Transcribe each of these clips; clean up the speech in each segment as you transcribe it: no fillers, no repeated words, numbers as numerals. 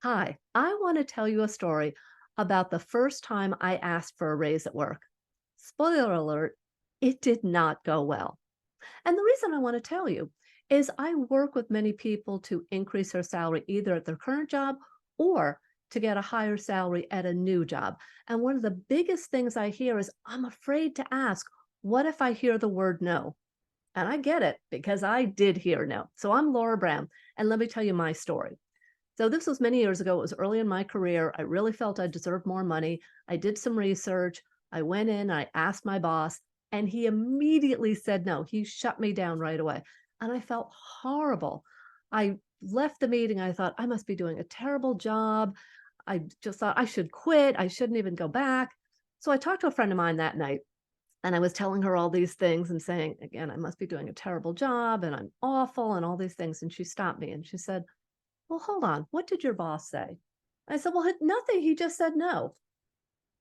Hi, I want to tell you a story about the first time I asked for a raise at work. Spoiler alert, it did not go well. And the reason I want to tell you is I work with many people to increase their salary either at their current job or to get a higher salary at a new job. And one of the biggest things I hear is I'm afraid to ask, what if I hear the word no? And I get it because I did hear no. So I'm Laura Brown, and let me tell you my story. So this was many years ago. It was early in my career. I really felt I deserved more money. I did some research. I went in, I asked my boss, and he immediately said no. He shut me down right away. And I felt horrible. I left the meeting. I thought, I must be doing a terrible job. I just thought I should quit. I shouldn't even go back. So I talked to a friend of mine that night and I was telling her all these things and saying, again, I must be doing a terrible job and I'm awful and all these things. And she stopped me and she said, well, hold on. What did your boss say? I said, well, nothing. He just said no.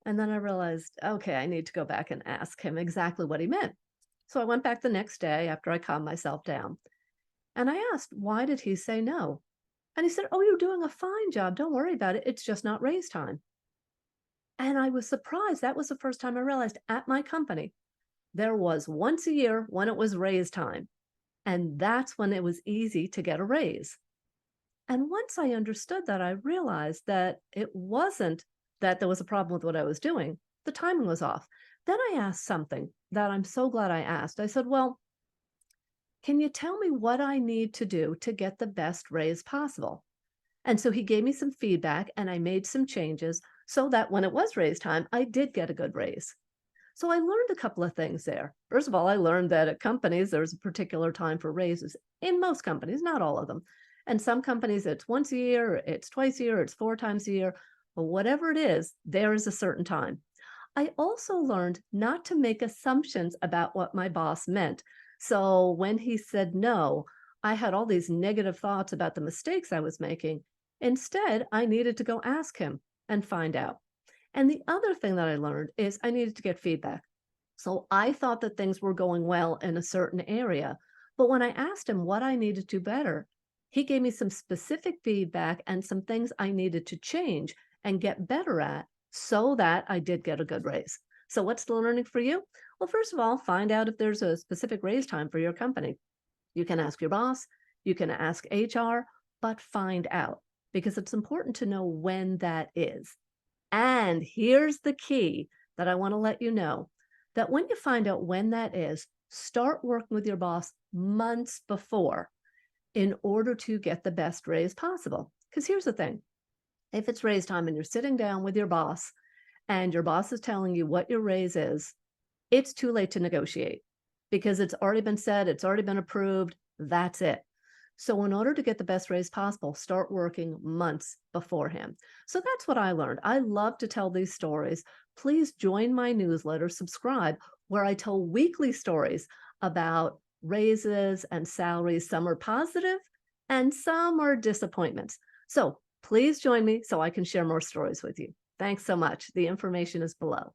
And then I realized, okay, I need to go back and ask him exactly what he meant. So I went back the next day after I calmed myself down and I asked, why did he say no? And he said, oh, you're doing a fine job. Don't worry about it. It's just not raise time. And I was surprised. That was the first time I realized at my company, there was once a year when it was raise time. And that's when it was easy to get a raise. And once I understood that, I realized that it wasn't that there was a problem with what I was doing. The timing was off. Then I asked something that I'm so glad I asked. I said, well, can you tell me what I need to do to get the best raise possible? And so he gave me some feedback and I made some changes so that when it was raise time, I did get a good raise. So I learned a couple of things there. First of all, I learned that at companies, there's a particular time for raises in most companies, not all of them. And some companies, it's once a year, it's twice a year, it's four times a year, but whatever it is, there is a certain time. I also learned not to make assumptions about what my boss meant. So when he said no, I had all these negative thoughts about the mistakes I was making. Instead, I needed to go ask him and find out. And the other thing that I learned is I needed to get feedback. So I thought that things were going well in a certain area. But when I asked him what I needed to do better, he gave me some specific feedback and some things I needed to change and get better at so that I did get a good raise. So what's the learning for you? Well, first of all, find out if there's a specific raise time for your company. You can ask your boss, you can ask HR, but find out because it's important to know when that is. And here's the key that I want to let you know that when you find out when that is, start working with your boss months before in order to get the best raise possible. Because here's the thing, if it's raise time and you're sitting down with your boss and your boss is telling you what your raise is, it's too late to negotiate because it's already been said, it's already been approved. That's it. So in order to get the best raise possible, start working months beforehand. So that's what I learned. I love to tell these stories. Please join my newsletter, subscribe, where I tell weekly stories about raises and salaries. Some are positive and some are disappointments. So please join me so I can share more stories with you. Thanks so much. The information is below.